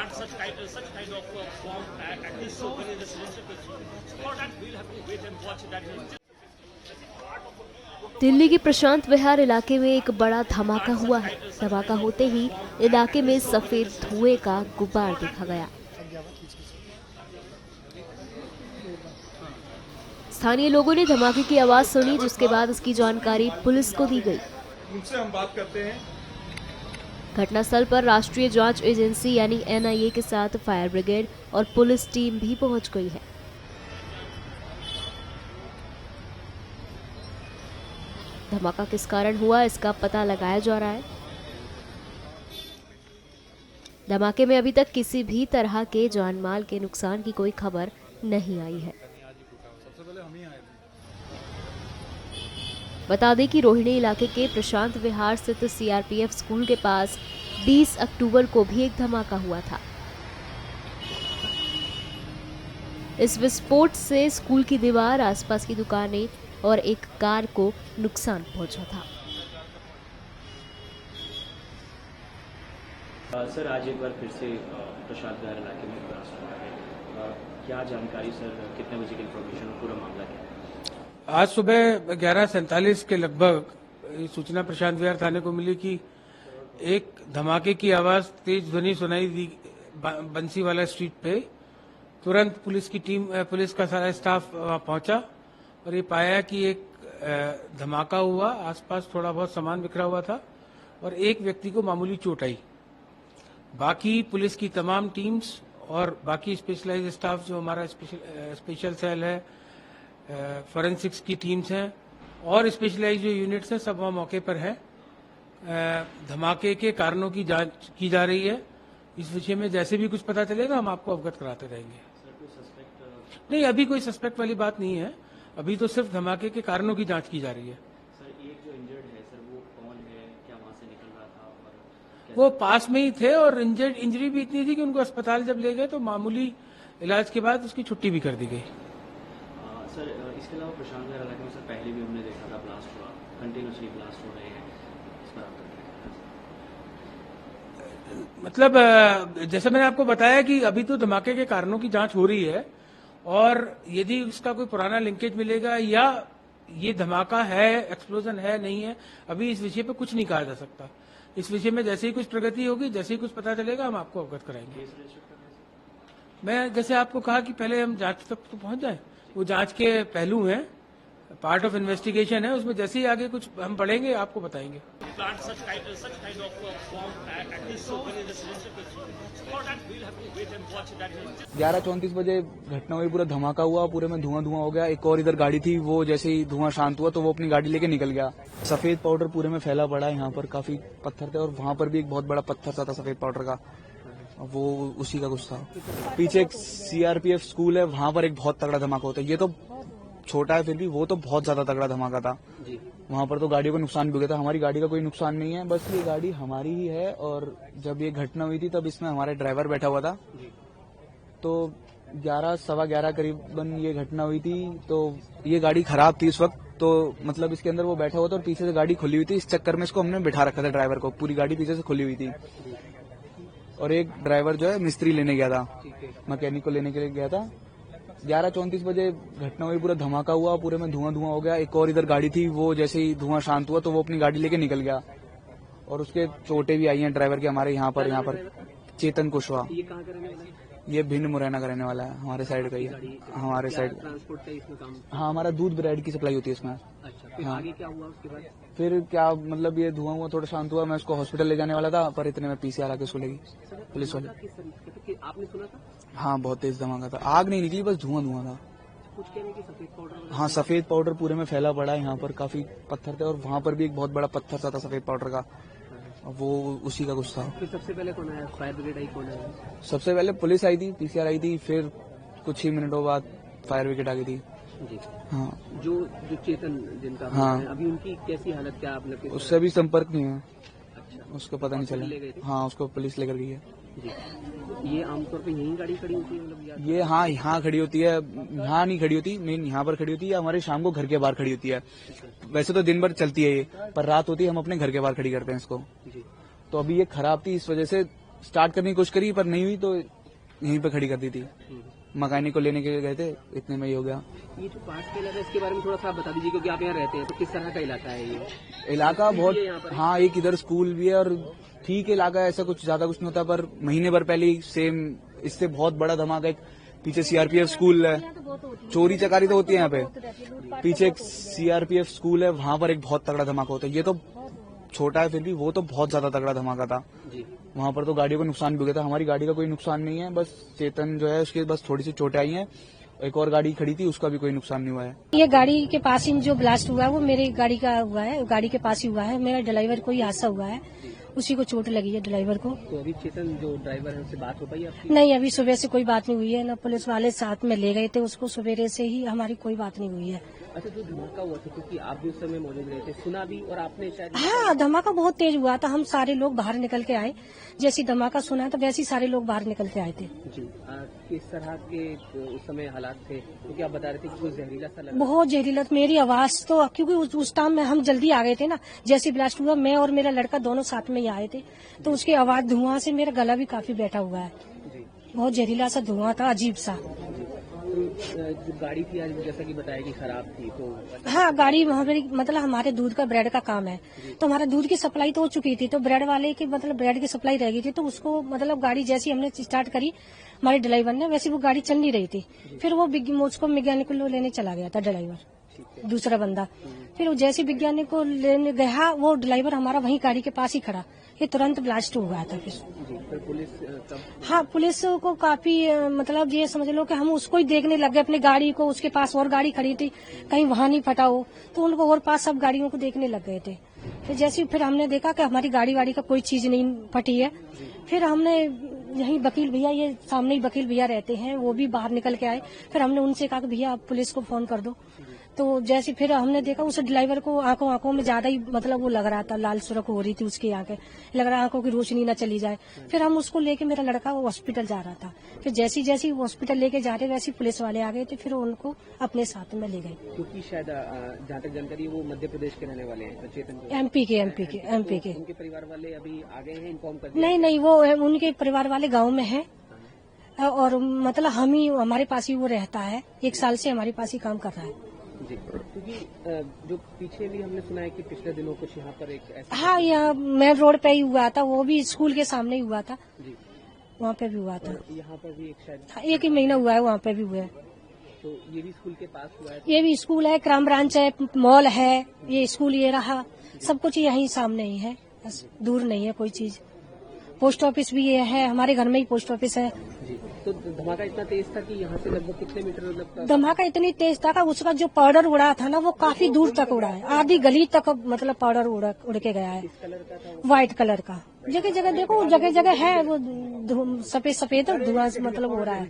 plant such kind of bomb at least so many residential construction. For that, we'll have to wait and watch that. Delhi के प्रशांत विहार इलाके में एक बड़ा धमाका हुआ है। धमाका होते ही इलाके में सफेद धुएं का गुबार देखा गया। स्थानीय लोगों ने धमाके की आवाज सुनी, जिसके बाद इसकी जानकारी पुलिस को दी गई। उनसे हम बात करते हैं। घटनास्थल पर राष्ट्रीय जांच एजेंसी यानी NIA के साथ फायर ब्रिगेड और पुलिस टीम भी पहुंच गई है। धमाका किस कारण हुआ, इसका पता लगाया जा रहा है। धमाके में अभी तक किसी भी तरह के जानमाल के नुकसान की कोई खबर नहीं आई है। बता दें कि रोहिणी इलाके के प्रशांत विहार स्थित CRPF स्कूल के पास 20 अक्टूबर को भी एक धमाका हुआ था। इस विस्फोट से स्कूल की दीवार, आसपास की दुकानें और एक कार को नुकसान पहुंचा था। सर, आज एक बार फिर से प्रशांत विहार इलाके में ब्लास्ट हुआ है। क्या जानकारी सर, कितने बजे की इंफॉर्मेशन और पूरा मामला क्या है? आज सुबह 11:47 के लगभग सूचना प्रशांत विहार थाने को मिली कि एक धमाके की आवाज तेज ध्वनि सुनाई दी बंसीवाला स्ट्रीट पे। तुरंत पुलिस का सारा स्टाफ वहां पहुंचा और ये पाया कि एक धमाका हुआ। आसपास थोड़ा बहुत सामान बिखरा हुआ था और एक व्यक्ति को मामूली चोट आई। बाकी पुलिस की तमाम टीम्स और बाकी स्पेशलाइज्ड स्टाफ जो हमारा स्पेशल सेल है, फॉरेंसिक्स की टीम्स हैं और स्पेशलाइज्ड जो यूनिट्स हैं, सब वहाँ मौके पर हैं। धमाके के कारणों की जांच की जा रही है। इस विषय में जैसे भी कुछ पता चलेगा हम आपको अवगत कराते रहेंगे। नहीं, अभी कोई सस्पेक्ट वाली बात नहीं है। अभी तो सिर्फ धमाके के कारणों की जांच की जा रही है। सर, एक जो इंजर्ड है सर, वो कौन है, क्या वहां से निकल रहा था और वो पास में ही थे और इंजरी भी इतनी थी कि उनको अस्पताल जब ले गए तो मामूली इलाज के बाद उसकी छुट्टी भी कर दी गई। सर, इसके अलावा प्रशांत विहार इलाके में सर पहले भी हमने देखा था ब्लास्ट हुआ, कंटिन्यूसली ब्लास्ट हो रहे हैं। इस पर आपका क्या कहना है? मतलब जैसे मैंने आपको बताया कि अभी तो धमाके के कारणों की जांच हो रही है और यदि उसका कोई पुराना लिंकेज मिलेगा या ये धमाका है, एक्सप्लोजन है, नहीं है, अभी इस विषय पे कुछ नहीं कहा जा सकता। इस विषय में जैसे ही कुछ प्रगति होगी, जैसे ही कुछ पता चलेगा हम आपको अवगत कराएंगे। मैं जैसे आपको कहा कि पहले हम जांच तक तो पहुंच जाए। वो जांच के पहलू हैं, पार्ट ऑफ इन्वेस्टिगेशन है, उसमें जैसे ही आगे कुछ हम पढ़ेंगे आपको बताएंगे। Plant such kind of bomb at least so many residential construction. For that, we'll have to wait and watch that. 11:34 बजे घटना हुई, पूरा धमाका हुआ, पूरे में धुआं हो गया। एक और इधर गाड़ी थी, वो जैसे ही धुआं शांत हुआ तो वो अपनी गाड़ी लेके निकल गया। सफेद पाउडर पूरे में फैला पड़ा है, यहाँ पर काफी पत्थर थे और वहाँ पर भी एक बहुत बड़ा पत्थर सा था सफेद पाउडर का, वो उसी का कुछ था। पीछे एक CRPF स्कूल है, वहाँ पर एक बहुत तगड़ा धमाका होता है। ये तो छोटा है, फिर भी वो तो बहुत ज्यादा तगड़ा धमाका था। वहाँ पर तो गाड़ियों को नुकसान भी हो गया था। हमारी गाड़ी का कोई नुकसान नहीं है, बस ये गाड़ी हमारी ही है। और जब ये घटना हुई थी तब इसमें हमारा ड्राइवर बैठा हुआ था। तो 11-11:15 करीबन ये घटना हुई थी। तो ये गाड़ी खराब थी इस वक्त, तो मतलब इसके अंदर वो बैठा हुआ था और पीछे से गाड़ी खुली हुई थी। इस चक्कर में इसको हमने बिठा रखा था, ड्राइवर को। पूरी गाड़ी पीछे से खुली हुई थी और एक ड्राइवर जो है मिस्त्री लेने गया था, मैकेनिक को लेने के लिए गया था। 11:34 बजे घटना हुई, पूरा धमाका हुआ, पूरे में धुआं हो गया। एक और इधर गाड़ी थी, वो जैसे ही धुआं शांत हुआ तो वो अपनी गाड़ी लेके निकल गया और उसके चोटें भी आई हैं ड्राइवर के। हमारे यहाँ पर चेतन कुशवाहा, ये कहाँ का रहने वाला है? ये भिंड मुरैना का रहने वाला है, हमारे साइड का ही है। हमारे साइड ट्रांसपोर्ट का इसमें काम? हाँ, हमारा दूध ब्रेड की सप्लाई होती है इसमें। अच्छा, फिर हाँ। आगे क्या हुआ उसके बाद? फिर क्या मतलब, ये धुआं हुआ, थोड़ा शांत हुआ, मैं उसको हॉस्पिटल ले जाने वाला था, पर इतने में PCR आके उसको लेगी पुलिस वाले। किस तरीके से आपने सुना था? हाँ, बहुत तेज धमाका था। आग नहीं निकली, बस धुआं था। कुछ कहने की सफेद पाउडर? हाँ, सफेद पाउडर पूरे में फैला पड़ा है, यहाँ पर काफी पत्थर थे और वहाँ पर भी एक बहुत बड़ा पत्थर सा था सफेद पाउडर का, वो उसी का कुछ था। फिर सबसे पहले कौन आया? फायर ब्रिगेड आई, कौन आया? सबसे पहले पुलिस आई थी, PCR आई थी, फिर कुछ ही मिनटों बाद फायर ब्रिगेड आ गई थी। जी। हाँ, जो चेतन जिनका हाँ। है, अभी उनकी कैसी हालत, क्या आपने? उससे भी संपर्क नहीं है, अच्छा, उसको पता नहीं ले गए थे? चला। हाँ, उसको पुलिस लेकर गई है। जी। ये आमतौर पे यहीं गाड़ी खड़ी होती है मतलब? ये हाँ, यहाँ खड़ी होती है, यहाँ नहीं खड़ी होती, मेन यहाँ पर खड़ी होती है। हमारे शाम को घर के बाहर खड़ी होती है। वैसे तो दिन भर चलती है ये, पर रात होती है हम अपने घर के बाहर खड़ी करते हैं इसको। जी। तो अभी ये खराब थी, इस वजह से स्टार्ट करने की कोशिश करी पर नहीं हुई तो यहीं पे खड़ी कर दी थी। मैकेनिक को लेने के लिए गए थे, इतने में ही हो गया। ये जो पास का इलाका है इसके बारे में थोड़ा सा आप बता दीजिए, क्योंकि आप यहाँ रहते हैं, तो किस तरह का इलाका है ये? इलाका बहुत, है यहाँ पर? हाँ, एक इधर स्कूल भी है और ठीक इलाका है, ऐसा कुछ ज्यादा कुछ नहीं होता। पर महीने भर पहले ही सेम इससे बहुत बड़ा धमाका, एक पीछे सीआरपीएफ स्कूल है, चोरी चकारी तो होती है यहाँ पे, पीछे एक सीआरपीएफ स्कूल है, वहां पर एक बहुत तगड़ा धमाका होता है। ये तो छोटा है फिर भी वो तो बहुत ज्यादा तगड़ा धमाका था। वहां पर तो गाड़ियों को नुकसान भी हो गया था। हमारी गाड़ी का कोई नुकसान नहीं है, बस चेतन जो है उसके बस थोड़ी सी चोटें आई हैं। एक और गाड़ी खड़ी थी, उसका भी कोई नुकसान नहीं हुआ है। ये गाड़ी के पास ही जो ब्लास्ट हुआ है वो मेरी गाड़ी का हुआ है, गाड़ी के पास ही हुआ है। मेरा ड्राइवर को ही हादसा हुआ है, उसी को चोट लगी है ड्राइवर को। तो अभी चेतन जो ड्राइवर है उससे बात हो पाई आपकी? नहीं, अभी सुबह से कोई बात नहीं हुई है, न पुलिस वाले साथ में ले गए थे उसको, सवेरे से ही हमारी कोई बात नहीं हुई है। अच्छा, जो धमाका हुआ था, क्योंकि आप भी उस समय मौजूद रहे थे, सुना भी और आपने शायद? हाँ, धमाका बहुत तेज हुआ था, हम सारे लोग बाहर निकल के आए। जैसी धमाका सुना तो वैसे ही सारे लोग बाहर निकल के आए थे। जी, किस तरह के उस समय हालात थे, क्योंकि आप बता रहे थे कि कुछ जहरीला सा लगा? बहुत जहरीला, मेरी आवाज तो, क्योंकि उस टाइम में हम जल्दी आ गए थे ना, जैसे ब्लास्ट हुआ मैं और मेरा लड़का दोनों साथ में ही आए थे, तो उसकी आवाज, धुआं से मेरा गला भी काफी बैठा हुआ है। बहुत जहरीला सा धुआं था, अजीब सा। जो गाड़ी थी आज जैसा कि बताया कि खराब थी, तो हाँ, गाड़ी हमारी, मतलब हमारे दूध का ब्रेड का काम है, तो हमारा दूध की सप्लाई तो हो चुकी थी, तो ब्रेड वाले की, मतलब ब्रेड की सप्लाई रह गई थी, तो उसको, मतलब गाड़ी जैसी हमने स्टार्ट करी हमारे ड्राइवर ने, वैसे वो गाड़ी चल नहीं रही थी। फिर वो उसको मैकेनिक को लेने चला गया था ड्राइवर, दूसरा बंदा। फिर वो जैसे वैज्ञानिक को लेने गया, वो ड्राइवर हमारा वहीं गाड़ी के पास ही खड़ा, ये तुरंत ब्लास्ट हुआ था। फिर पुलिस हाँ, पुलिस को काफी, मतलब ये समझ लो कि हम उसको ही देखने लग गए, अपनी गाड़ी को, उसके पास और गाड़ी खड़ी थी, कहीं वहां नहीं फटा हो, तो उनको और पास सब गाड़ियों को देखने लग गए थे। फिर हमने देखा कि हमारी गाड़ी वाड़ी का कोई चीज नहीं फटी है। फिर हमने यही वकील भैया, ये सामने ही वकील भैया रहते हैं, वो भी बाहर निकल के आए। फिर हमने उनसे कहा कि भैया आप पुलिस को फोन कर दो। तो जैसे फिर हमने देखा उस ड्राइवर को आंखों में ज्यादा ही, मतलब वो लग रहा था, लाल सुरख हो रही थी उसकी आंखें, लग रहा आंखों की रोशनी न चली जाए। फिर हम उसको लेके, मेरा लड़का वो हॉस्पिटल जा रहा था, फिर जैसी जैसी हॉस्पिटल लेके जा रहे वैसी पुलिस वाले आ गए थे, फिर उनको अपने साथ में ले गए। क्योंकि शायद जहाँ तक जानकारी है वो मध्य प्रदेश के रहने वाले हैं, चेतन को? एमपी के। उनके परिवार वाले अभी आ गए हैं, इन्फॉर्म कर दिया? नहीं, वो उनके परिवार वाले गाँव में है, और मतलब हमारे पास ही वो रहता है, 1 साल से हमारे पास ही काम कर रहा है। जी, क्योंकि जो पीछे भी हमने सुना है कि पिछले दिनों कुछ यहाँ पर एक ऐसा, हाँ, यहाँ मेन रोड पे ही हुआ था, वो भी स्कूल के सामने ही हुआ था, जी, वहाँ पे भी हुआ था। यहाँ पर भी एक शायद, हाँ, 1 ही महीना हुआ है, वहाँ पे भी हुआ है। तो ये भी स्कूल के पास हुआ है? ये भी स्कूल है, क्राइम ब्रांच है, मॉल है, ये स्कूल ये रहा, सब कुछ यहीं सामने ही है, बस दूर नहीं है कोई चीज। पोस्ट ऑफिस भी ये है, हमारे घर में ही पोस्ट ऑफिस है। जी, तो धमाका इतना तेज था कि यहाँ से लगभग कितने मीटर लगता? धमाका इतनी तेज था कि उसका जो पाउडर उड़ा था ना, वो काफी दूर तक उड़ा है, आधी गली तक, मतलब पाउडर उड़ के गया है। किस कलर का था? व्हाइट कलर का, जगह जगह देखो, जगह जगह है वो सफेद सफेद धुआं, मतलब हो रहा है।